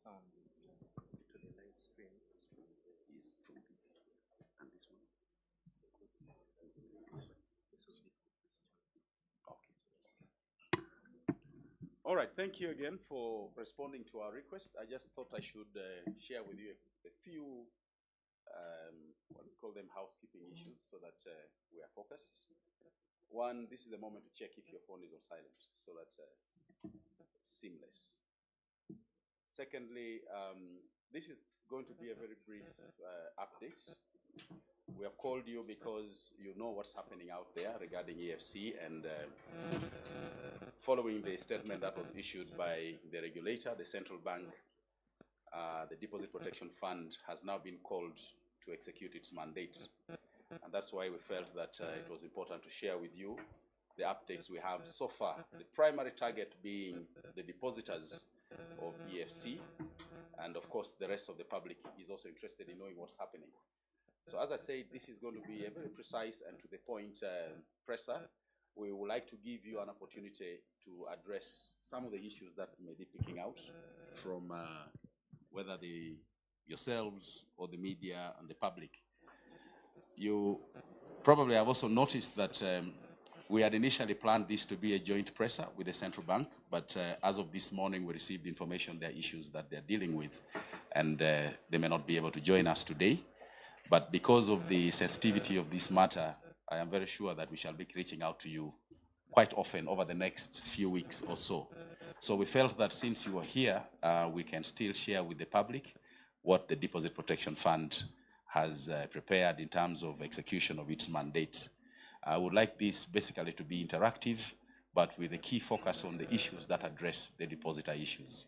sound to the live stream is from this and this one. Okay. All right, thank you again for responding to our request. I just thought I should share with you a few, what we call them, housekeeping issues so that we are focused. One, this is the moment to check if your phone is on silent so that it's seamless. Secondly, this is going to be a very brief update. We have called you because you know what's happening out there regarding EFC, and following the statement that was issued by the regulator, the central bank, the Deposit Protection Fund has now been called to execute its mandate. And that's why we felt that it was important to share with you the updates we have so far. The primary target being the depositors of EFC, and of course the rest of the public is also interested in knowing what's happening. So as I said, this is going to be a very precise and to the point presser. We would like to give you an opportunity to address some of the issues that may be picking out from whether yourselves or the media and the public. You probably have also noticed that we had initially planned this to be a joint presser with the central bank, but as of this morning, we received information there are issues that they're dealing with, and they may not be able to join us today. But because of the sensitivity of this matter, I am very sure that we shall be reaching out to you quite often over the next few weeks or so. So we felt that since you are here, we can still share with the public what the Deposit Protection Fund has prepared in terms of execution of its mandate. I would like this basically to be interactive, but with a key focus on the issues that address the depositor issues.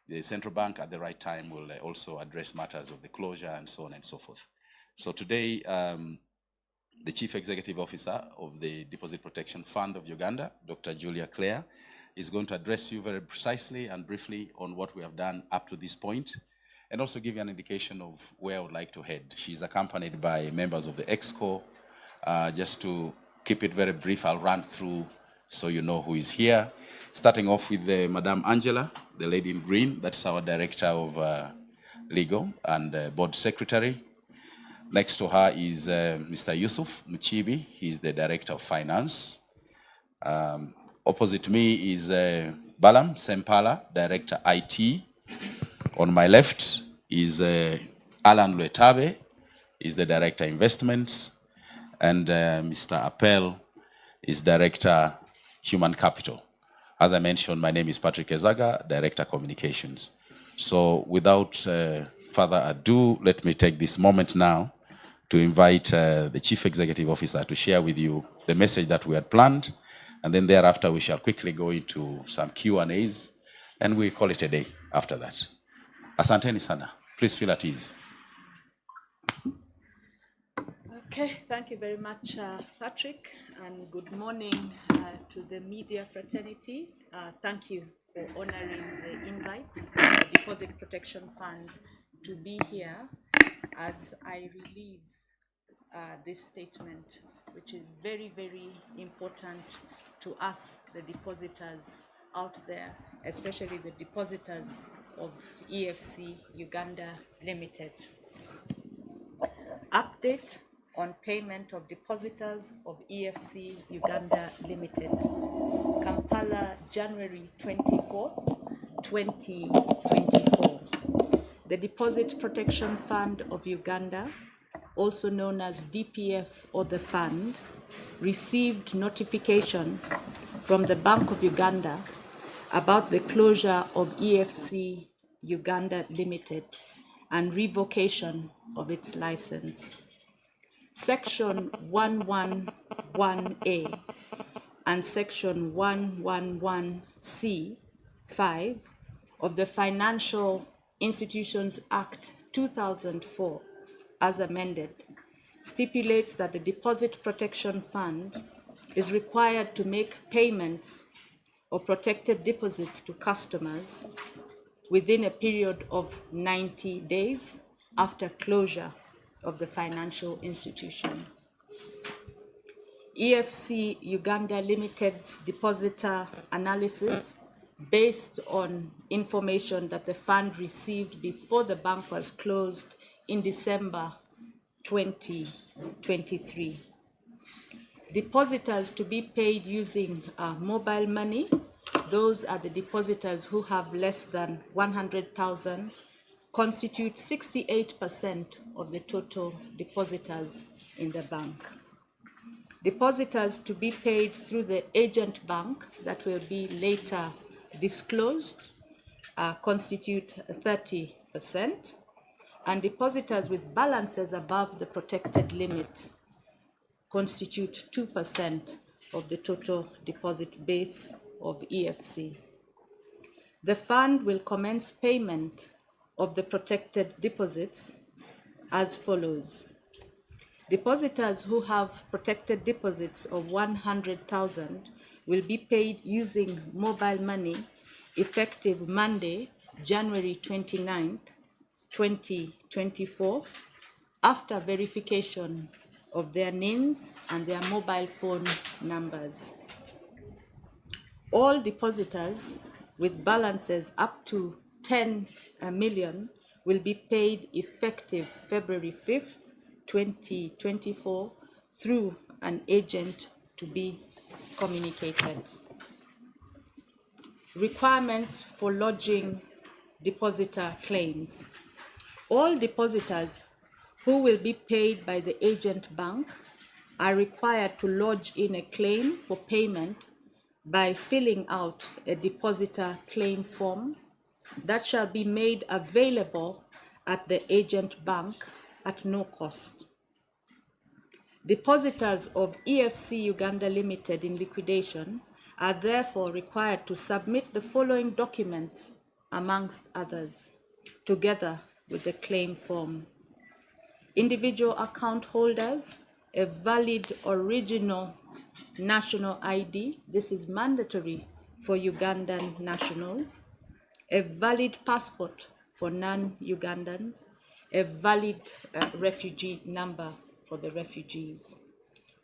The central bank at the right time will also address matters of the closure and so on and so forth. So today, the Chief Executive Officer of the Deposit Protection Fund of Uganda, Dr. Julia Clare, is going to address you very precisely and briefly on what we have done up to this point, and also give you an indication of where I would like to head. She's accompanied by members of the EXCO. Just to keep it very brief, I'll run through so you know who is here. Starting off with Madame Angela, the lady in green. That's our Director of Legal and Board Secretary. Next to her is Mr. Yusuf Muchibi. He's the Director of Finance. Opposite me is Balam Sempala, Director IT. On my left is Alan Luetabe, is the Director Investments. And Mr. Appel is Director Human Capital. As I mentioned, my name is Patrick Ezaga, Director Communications. So without further ado, let me take this moment now to invite the Chief Executive Officer to share with you the message that we had planned. And then thereafter, we shall quickly go into some Q&As, and we call it a day after that. Asanteni sana. Please feel at ease. Okay, thank you very much, Patrick, and good morning to the media fraternity. Thank you for honoring the invite for the Deposit Protection Fund to be here as I release this statement, which is very, very important to us, the depositors out there, especially the depositors of EFC Uganda Limited. Update on payment of depositors of EFC Uganda Limited. Kampala, January 24, 2024. The Deposit Protection Fund of Uganda, also known as DPF or the fund, received notification from the Bank of Uganda about the closure of EFC Uganda Limited and revocation of its license. Section 111A and Section 111C(5) of the Financial Institutions Act 2004, as amended, stipulates that the Deposit Protection Fund is required to make payments or protected deposits to customers within a period of 90 days after closure of the financial institution. EFC Uganda Limited's depositor analysis based on information that the fund received before the bank was closed in December 2023. Depositors to be paid using mobile money, those are the depositors who have less than 100,000, constitute 68% of the total depositors in the bank. Depositors to be paid through the agent bank, that will be later disclosed, constitute 30%, and depositors with balances above the protected limit constitute 2% of the total deposit base of EFC. The fund will commence payment of the protected deposits as follows. Depositors who have protected deposits of 100,000 will be paid using mobile money effective Monday, January 29th, 2024, after verification of their names and their mobile phone numbers. All depositors with balances up to 10 million will be paid effective February 5th, 2024 through an agent to be communicated. Requirements for lodging depositor claims. All depositors who will be paid by the agent bank are required to lodge in a claim for payment by filling out a depositor claim form that shall be made available at the agent bank at no cost. Depositors of EFC Uganda Limited in liquidation are therefore required to submit the following documents amongst others, together with the claim form. Individual account holders, a valid original national ID, this is mandatory for Ugandan nationals, a valid passport for non-Ugandans, a valid refugee number for the refugees.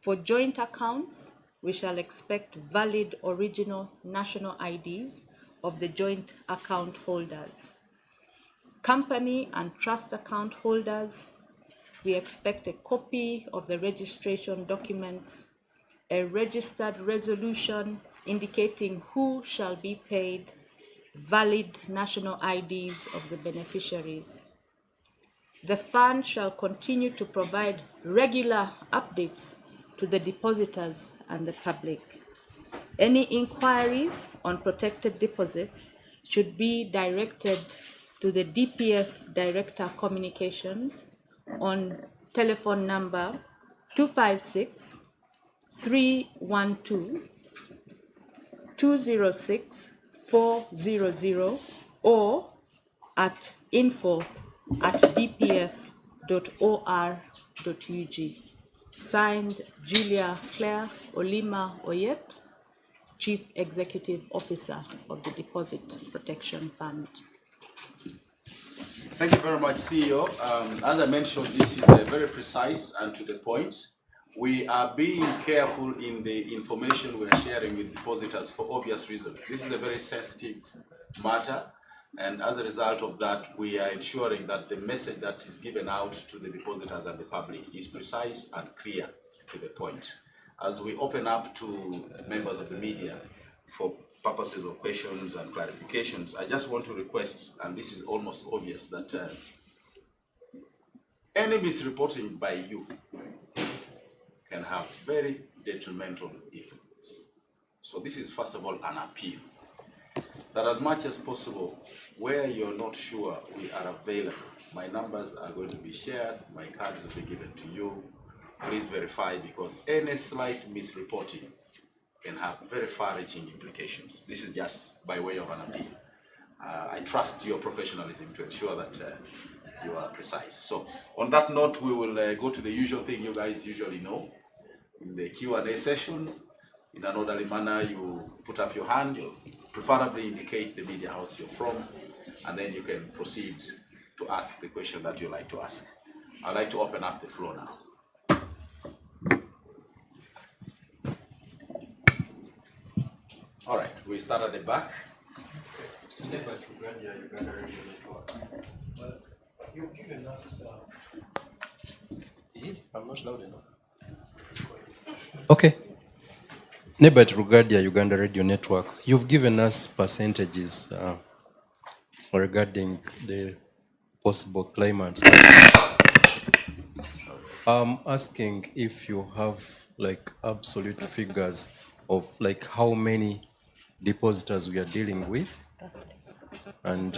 For joint accounts, we shall expect valid original national IDs of the joint account holders. Company and trust account holders, we expect a copy of the registration documents, a registered resolution indicating who shall be paid, valid national IDs of the beneficiaries. The fund shall continue to provide regular updates to the depositors and the public. Any inquiries on protected deposits should be directed to the DPF Director Communications on telephone number 256 312 206 400 or at info@dpf.or.ug. Signed, Julia Claire Olima Oyet, Chief Executive Officer of the Deposit Protection Fund. Thank you very much, CEO. As I mentioned, this is very precise and to the point. We are being careful in the information we are sharing with depositors for obvious reasons. This is a very sensitive matter, and as a result of that, we are ensuring that the message that is given out to the depositors and the public is precise and clear to the point. As we open up to members of the media for purposes of questions and clarifications, I just want to request, and this is almost obvious, that any misreporting by you can have very detrimental effects. So this is first of all an appeal that as much as possible, where you're not sure we are available, my numbers are going to be shared, my cards will be given to you. Please verify, because any slight misreporting can have very far-reaching implications. This is just by way of an appeal. I trust your professionalism to ensure that you are precise. So on that note, we will go to the usual thing you guys usually know. In the Q&A session, in an orderly manner, you put up your hand, you preferably indicate the media house you're from, and then you can proceed to ask the question that you like to ask. I'd like to open up the floor now. All right, we start at the back. You've given us. I'm not loud enough. Okay. Nebet Rugadia Uganda Radio Network. You've given us percentages regarding the possible claimants. I'm asking if you have like absolute figures of like how many depositors we are dealing with, and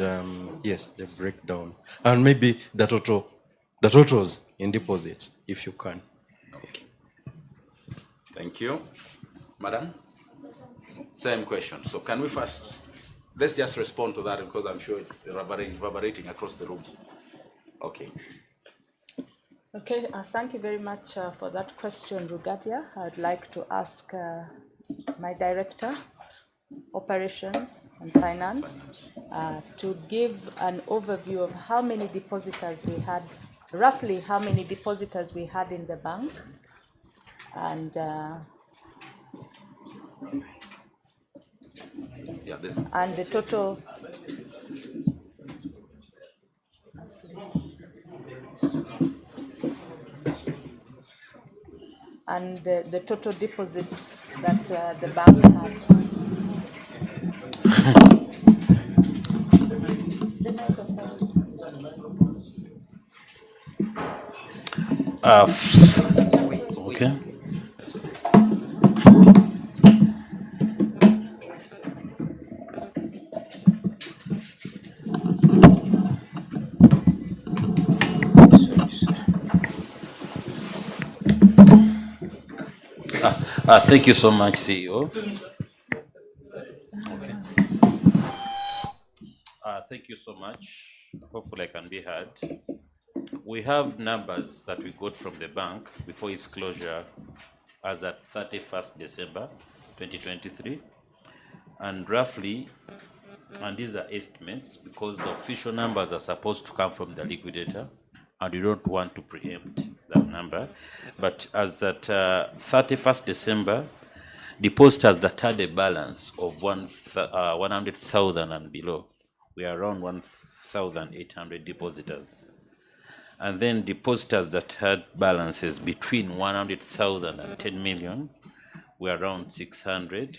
yes, the breakdown, and maybe the totals in deposits, if you can. Okay. Thank you. Madam? Same question. So can we first, let's just respond to that because I'm sure it's reverberating across the room. Okay. Okay, thank you very much for that question, Rugadia. I'd like to ask my director, Operations and Finance, to give an overview of how many depositors we had, roughly how many depositors we had in the bank, and the total. And the total deposits that the bank had. Okay. Thank you so much, CEO. Okay. Thank you so much. Hopefully I can be heard. We have numbers that we got from the bank before its closure as at 31st December 2023. And roughly, and these are estimates because the official numbers are supposed to come from the liquidator, and you don't want to preempt that number. But as at 31st December, depositors that had a balance of 100,000 and below, we are around 1,800 depositors. And then depositors that had balances between 100,000 and 10 million, we are around 600.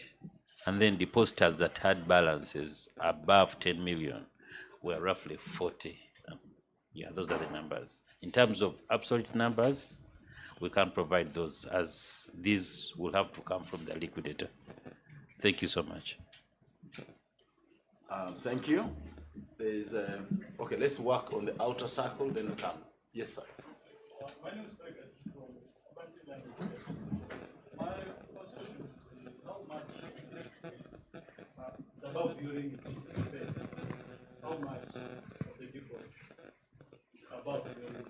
And then depositors that had balances above 10 million, were roughly 40. Yeah, those are the numbers. In terms of absolute numbers, we can't provide those, as these will have to come from the liquidator. Thank you so much. Thank you. There is okay, let's work on the outer circle, then come. Yes, sir. My name is Greg from my first question is how much it's about during it. How much of the deposits is about during it.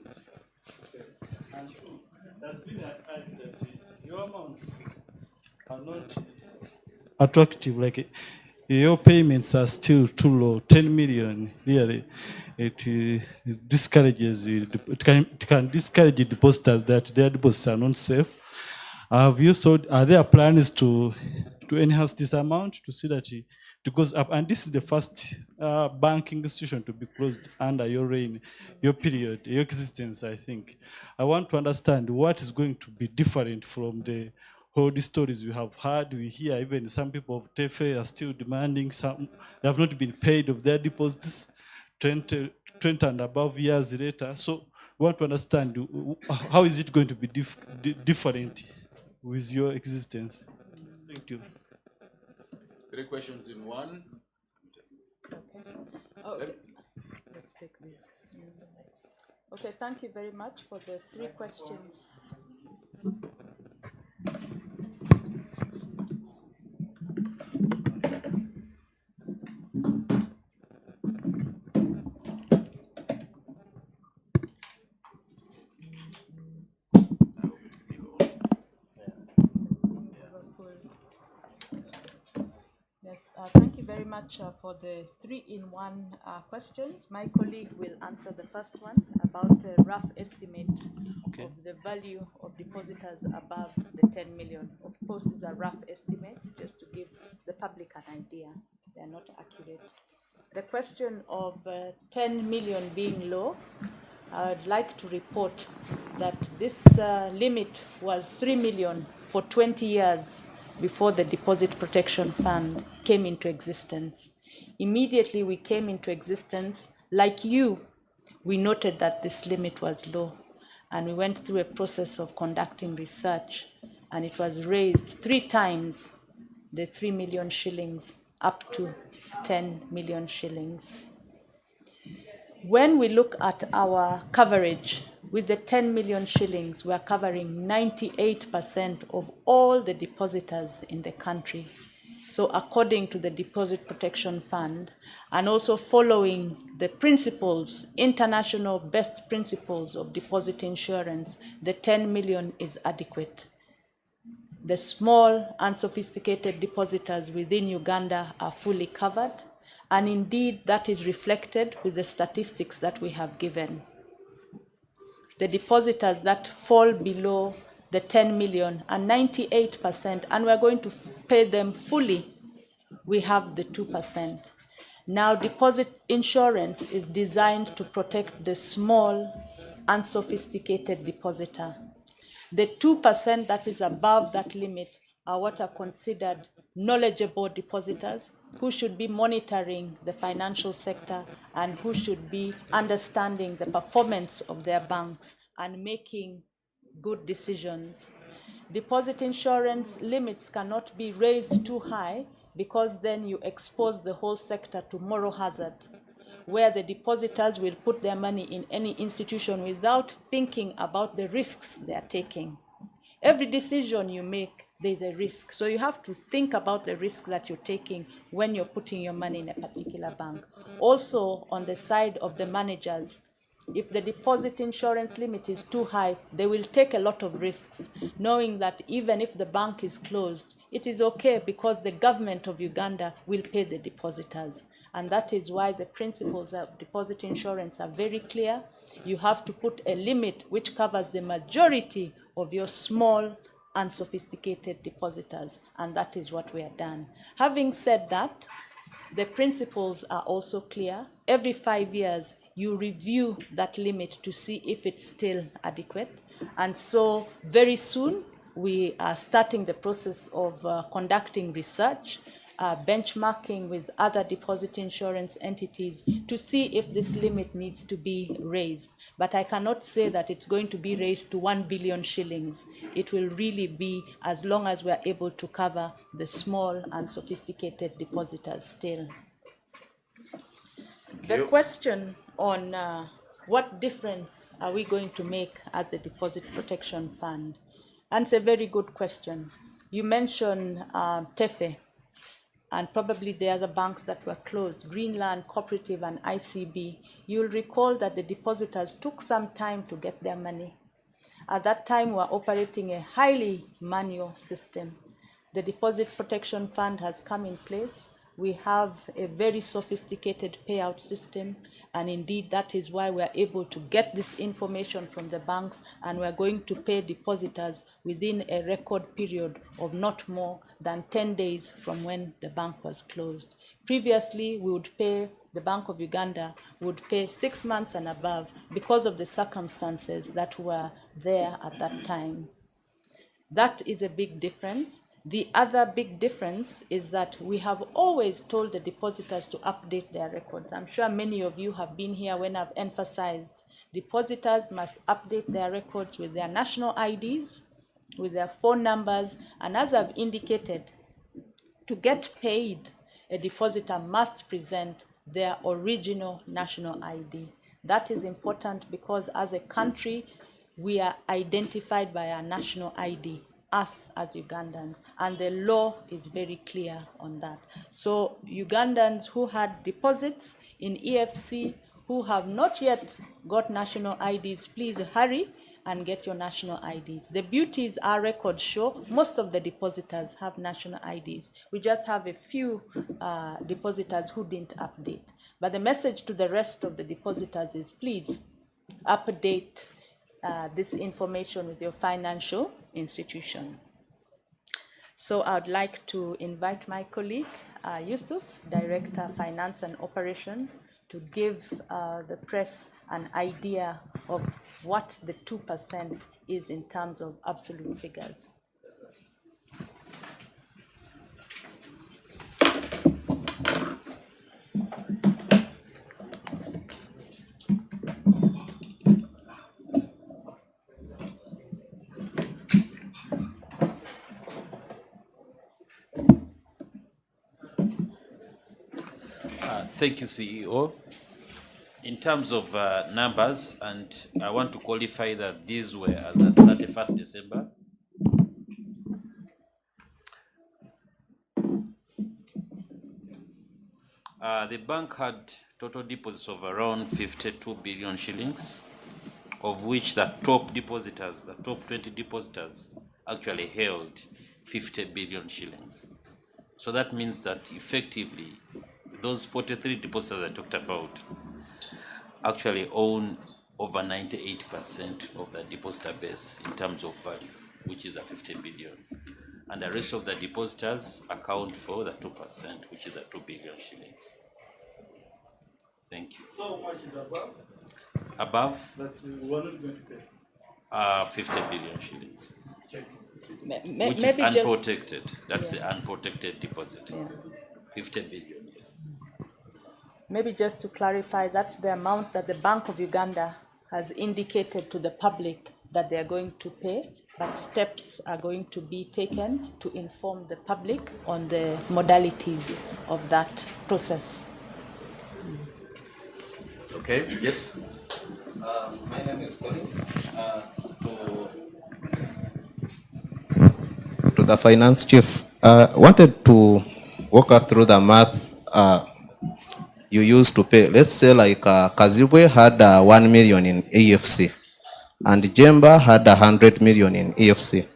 And two, there's been an ad that your amounts are not attractive, like your payments are still too low. 10 million, really. It discourages you. It can discourage depositors that their deposits are not safe. Have you thought? Are there plans to enhance this amount to see that it goes up? And this is the first banking institution to be closed under your reign, your period, your existence. I think I want to understand what is going to be different from the all the stories we have heard. We hear even some people of Tefe are still demanding some. They have not been paid of their deposits 20 and above years later. So we want to understand how is it going to be different with your existence. Thank you. 3 questions in one. Okay. Oh, okay. Let's take this. Okay, thank you very much for the 3 questions. Yes, thank you very much for the 3-in-1 questions. My colleague will answer the first one about a rough estimate of the value of depositors above the 10 million. Of course, these are rough estimates just to give the public an idea. They are not accurate. the question of 10 million being low, I would like to report that this limit was 3 million for 20 years before the Deposit Protection Fund came into existence. Immediately we came into existence, like you, we noted that this limit was low, and we went through a process of conducting research, and it was raised 3 times the 3 million shillings up to 10 million shillings. When we look at our coverage, with the 10 million shillings, we are covering 98% of all the depositors in the country. So according to the Deposit Protection Fund, and also following the principles, international best principles of deposit insurance, the 10 million is adequate. The small, unsophisticated depositors within Uganda are fully covered, and indeed that is reflected with the statistics that we have given. The depositors that fall below the 10 million are 98%, and we're going to pay them fully. We have the 2%. Now, deposit insurance is designed to protect the small, unsophisticated depositor. The 2% that is above that limit are what are considered knowledgeable depositors who should be monitoring the financial sector and who should be understanding the performance of their banks and making good decisions. Deposit insurance limits cannot be raised too high because then you expose the whole sector to moral hazard, where the depositors will put their money in any institution without thinking about the risks they are taking. Every decision you make, there's a risk. So you have to think about the risk that you're taking when you're putting your money in a particular bank. Also, on the side of the managers, if the deposit insurance limit is too high, they will take a lot of risks, knowing that even if the bank is closed, it is okay because the government of Uganda will pay the depositors. And that is why the principles of deposit insurance are very clear. You have to put a limit which covers the majority of your small, unsophisticated depositors, and that is what we have done. Having said that, the principles are also clear. Every 5 years, you review that limit to see if it's still adequate. And so very soon, we are starting the process of conducting research, benchmarking with other deposit insurance entities to see if this limit needs to be raised. But I cannot say that it's going to be raised to 1 billion shillings. It will really be as long as we're able to cover the small and sophisticated depositors still. The question on what difference are we going to make as a Deposit Protection Fund? And it's a very good question. You mentioned TEFE, and probably the other banks that were closed, Greenland, Cooperative, and ICB. You'll recall that the depositors took some time to get their money. At that time, we were operating a highly manual system. The Deposit Protection Fund has come in place. We have a very sophisticated payout system, and indeed that is why we are able to get this information from the banks, and we are going to pay depositors within a record period of not more than 10 days from when the bank was closed. Previously, we would pay, the Bank of Uganda would pay 6 months and above because of the circumstances that were there at that time. That is a big difference. The other big difference is that we have always told the depositors to update their records. I'm sure many of you have been here when I've emphasized depositors must update their records with their national IDs, with their phone numbers, and as I've indicated, to get paid, a depositor must present their original national ID. That is important because as a country, we are identified by our national ID, us as Ugandans, and the law is very clear on that. So Ugandans who had deposits in EFC who have not yet got national IDs, please hurry and get your national IDs. The beauty is our records show most of the depositors have national IDs. We just have a few depositors who didn't update. But the message to the rest of the depositors is please update this information with your financial institution. So I'd like to invite my colleague, Yusuf, Director Finance and Operations, to give the press an idea of what the 2% is in terms of absolute figures. Thank you, CEO. In terms of numbers, and I want to qualify that these were as at 31st December. The bank had total deposits of around 52 billion shillings, of which the top depositors, the top 20 depositors, actually held 50 billion shillings. So that means that effectively, those 43 depositors I talked about actually own over 98% of the depositor base in terms of value, which is the 50 billion. And the rest of the depositors account for the 2%, which is the 2 billion shillings. Thank you. So how much is above Above, that we are not going to pay? 50 billion shillings, Check. which is Maybe just, unprotected. That's the unprotected deposit. 50 billion, yes. maybe just to clarify, that's the amount that the Bank of Uganda has indicated to the public that they are going to pay, but steps are going to be taken to inform the public on the modalities of that process. Okay, yes. My name is Collins. To the finance chief, wanted to walk us through the math you used to pay. Let's say like Kazibwe had 1 million in EFC and Jemba had 100 million in EFC.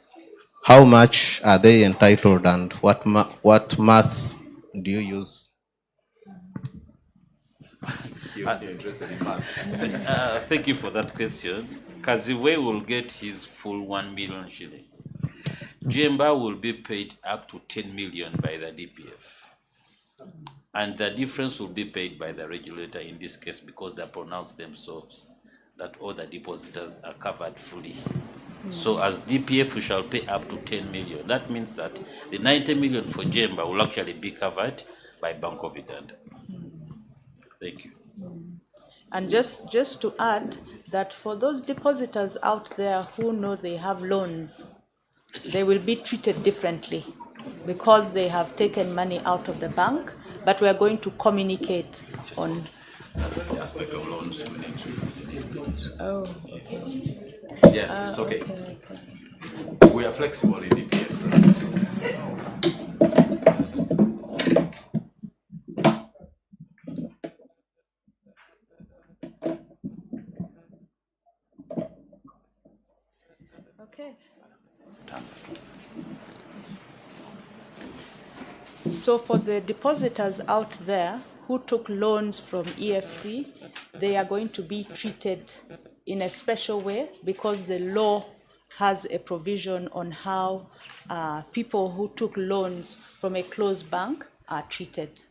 How much are they entitled and what math do you use? You're interested in math. Thank you for that question. Kaziwe will get his full 1 million shillings. Jemba will be paid up to 10 million by the DPF. And the difference will be paid by the regulator in this case because they pronounce themselves that all the depositors are covered fully. So as DPF, we shall pay up to 10 million. That means that the 90 million for Jemba will actually be covered by Bank of Uganda. Thank you. And just to add that for those depositors out there who know they have loans, they will be treated differently because they have taken money out of the bank, but we are going to communicate on The aspect of loans we need to. Oh, okay. Yes, it's okay. Okay. We are flexible in DPF. Okay. So for the depositors out there who took loans from EFC, they are going to be treated in a special way because the law has a provision on how people who took loans from a closed bank are treated.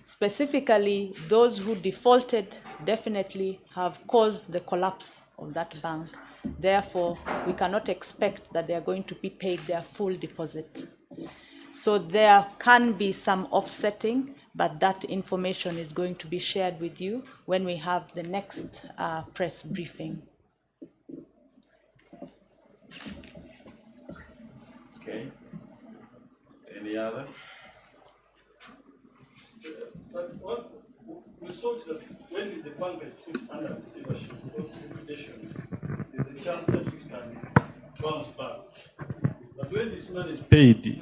Specifically, those who defaulted definitely have caused the collapse of that bank. Therefore, we cannot expect that they are going to be paid their full deposit. So there can be some offsetting, but that information is going to be shared with you when we have the next press briefing. Okay. Any other? But what we saw is that when the bank is put under receivership or liquidation, there's a chance that it can bounce back. But when this money is paid,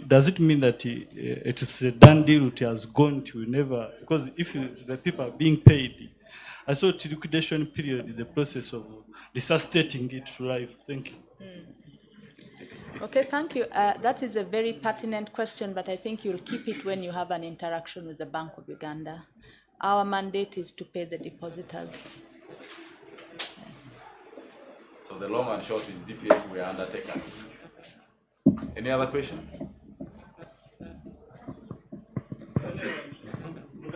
does it mean that it is a done deal? It has gone to never, because if the people are being paid, I thought liquidation period is the process of resuscitating it to life. Thank you. Okay, thank you. That is a very pertinent question, but I think you'll keep it when you have an interaction with the Bank of Uganda. Our mandate is to pay the depositors. So the long and short is DPF, we are undertakers. Any other question?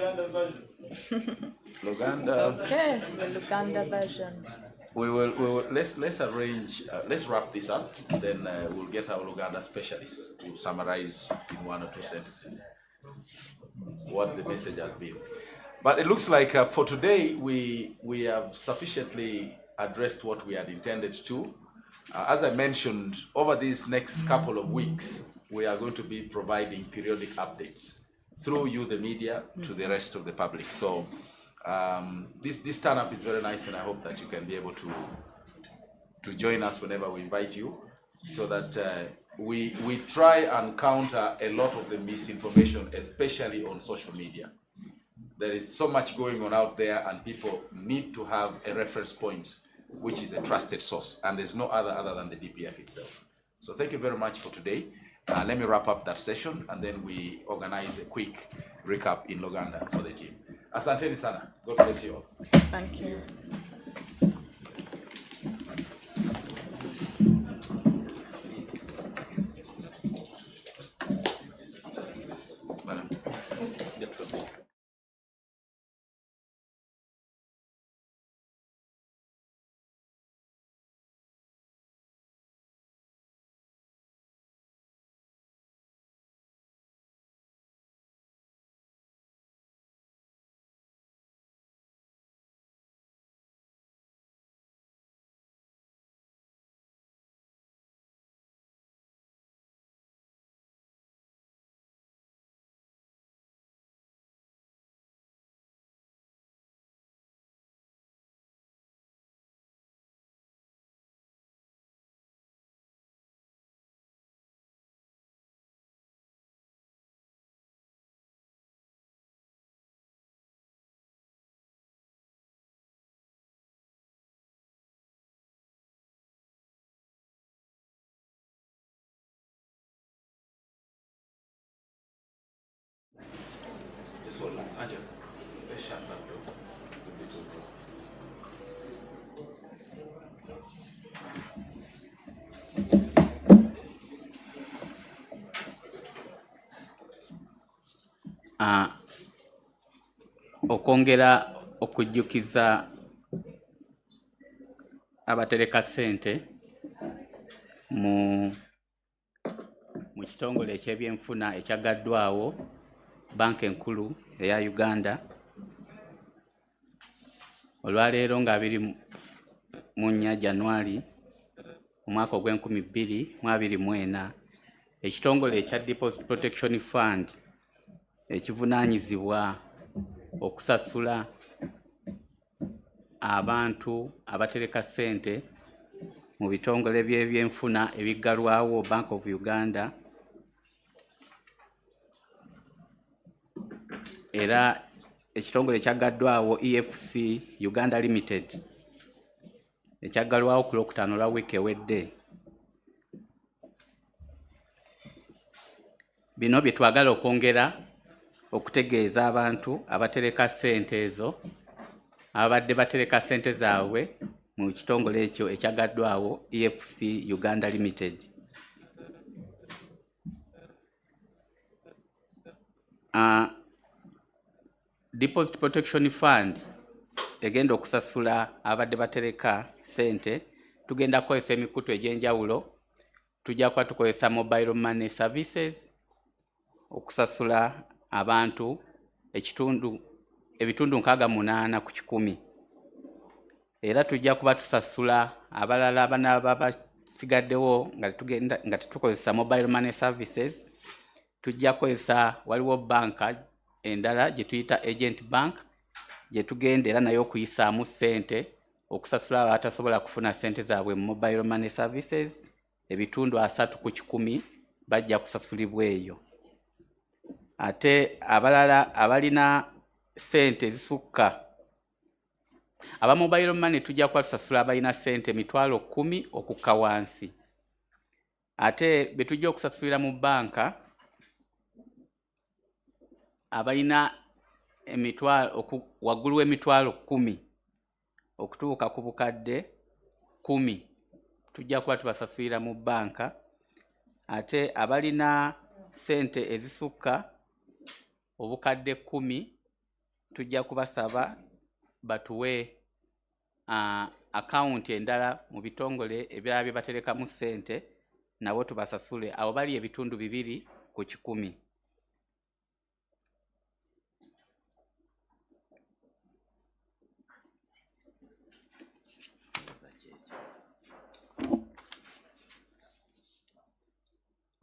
Luganda version. Luganda. Okay, the Luganda version. We will let's arrange, let's wrap this up, then we'll get our Luganda specialist to summarize in 1 or 2 sentences what the message has been. But it looks like for today, we have sufficiently addressed what we had intended to. As I mentioned, over these next couple of weeks, we are going to be providing periodic updates through you, the media, to the rest of the public. So this turn-up is very nice, and I hope that you can be able to join us whenever we invite you, so that we try and counter a lot of the misinformation, especially on social media. There is so much going on out there, and people need to have a reference point, which is a trusted source, and there's no other than the DPF itself. So thank you very much for today. Let me wrap up that session, and then we organize a quick recap in Luganda for the team. Asanteni sana. God bless you all. Thank you. Madam. Just hold on, Angela. Let's shut that door. It's a bit open. Okwongera okujjukiza abatereka ssente mu kitongole eky'ebyenfuna ekyaggaddwawo banka enkulu eya Uganda olwaleero nga 24 January omwaka ogw'2024 ekitongole ekya Deposit Protection Fund ekivunaanyizibwa okusasula abantu abatereka ssente mu bitongole by'ebyenfuna ebiggalwawo Bank of Uganda era ekitongole ekyaggaddwawo EFC Uganda Limited ekyaggalwawo ku Lwokutaano lwa wiiki ewedde. Bino bye twagala okwongera okutegeeza abantu abatereka ssente ezo abadde batereka ssente zaabwe mu kitongole ekyo ekyaggaddwawo EFC Uganda Limited. Deposit Protection Fund egenda okusasula abadde batereka ssente. Tugenda kukozesa emikutu egy'enjawulo. Tujja kuba tukozesa mobile money services okusasula abantu ebitundu 68 ku 100. Era tujja kuba tusasula abalala abanaba basigaddewo nga tetukozesa mobile money services. Tujja kukozesa waliwo banka endala gye tuyita agent bank gye tugenda era nayo okuyisaamu ssente okusasula abatasobola kufuna ssente zaabwe mu mobile money services. Ebitundu 3 ku 100 bajja kusasulibwa eyo. Ate abalala abalina ssente zisukka aba mobile money tujja kuba tusasula abalina ssente 10,000 okukka wansi. Ate betujja okusasulira mu banka abalina waggulu w'emitwalo 10 okutuuka ku bukadde 10 tujja kuba tubasasulira mu banka. Ate abalina ssente ezisukka obukadde 10 tujja kubasaba batuwe account endala mu bitongole ebirala bye baterekamu ssente nabo tubasasule abo bali ebitundu 2 ku 100.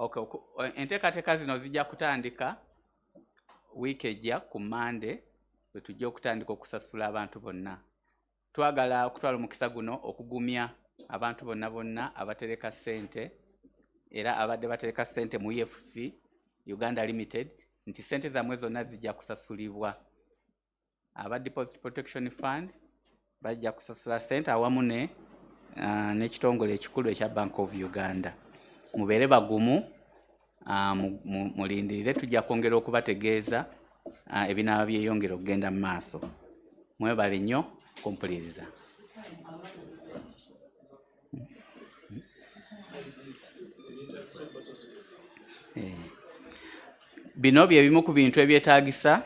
Okay, enteekateeka zino zijja kutandika wiiki ejja ku Monday bwe tujja okutandika okusasula abantu bonna. Twagala okutwala omukisa guno okugumya abantu bonna abatereka ssente era abadde batereka ssente mu EFC Uganda Limited nti ssente zammwe zonna zijja kusasulibwa. Aba Deposit Protection Fund bajja kusasula ssente awamu n'ekitongole ekikulu ekya Bank of Uganda. Mubeere bagumu, mulindirire tujja kwongera okubategeeza ebinaaba byeyongera okugenda mu maaso. Mwebale nnyo kumpuliriza. Bino bye bimu ku bintu ebyetaagisa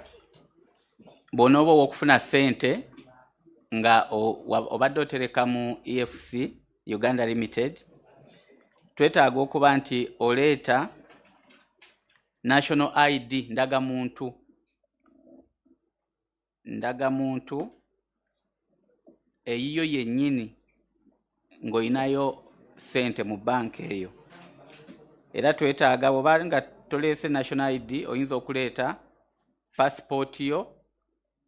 bw'onooba ow'okufuna ssente nga obadde otereka mu EFC Uganda Limited. Twetaaga okuba nti oleeta National ID ndagamuntu eyiyo yennyini ng'olinayo ssente mu banka eyo. Era twetaaga bw'oba nga toleese National ID oyinza okuleeta passport yo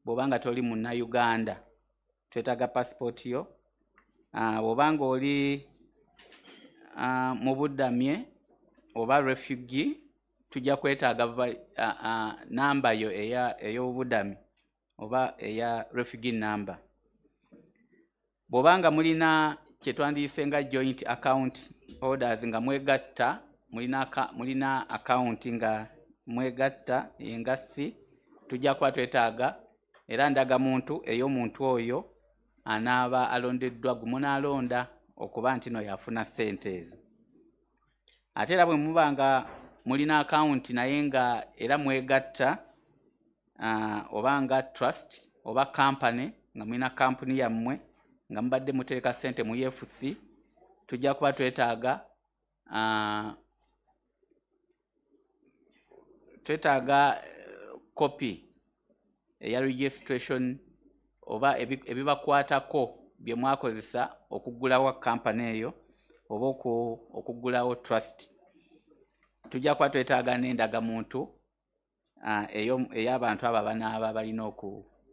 bw'oba nga toli munnayuganda. Twetaaga passport yo. Bw'oba nga oli mu buddamye oba refugee tujja kwetaaga namba yo ey'obuddami oba eya refugee number. Bw'oba nga mulina kye twandiyise nga joint account holders nga mwegatta mulina account nga mwegatta engassi tujja kuba twetaaga era ndagamuntu ey'omuntu oyo anaaba alondeddwa gumunaalonda okuba nti no yafuna ssente ezo. Ate era bwe muba nga mulina account naye nga era mwegatta oba nga trust oba company nga mulina kampuni yammwe nga mubadde mutereka ssente mu EFC tujja kuba twetaaga copy eya registration oba ebibakwatako bye mwakozesa okuggulawo kampani eyo oba okuggulawo trust. Tujja kuba twetaaga n'endagamuntu ey'abantu abo abanaaba balina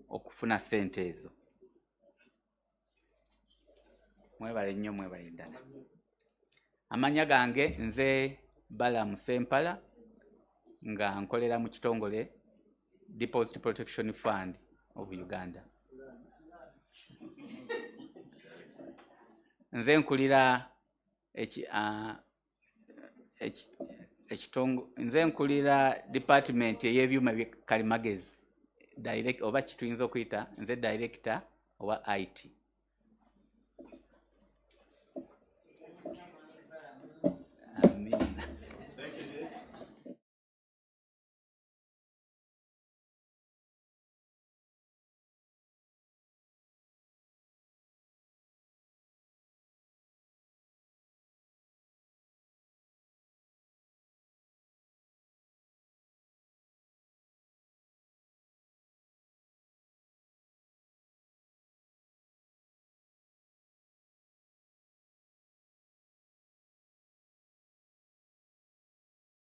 okufuna ssente ezo. Mwebale nnyo, mwebale ddala. Amannya gange nze Balamu Sempala nga nkolera mu kitongole Deposit Protection Fund of Uganda. Nze nkulira nze nkulira department ey'ebyuma by'ekalimagezi oba kituyinza okuyita nze director owa IT.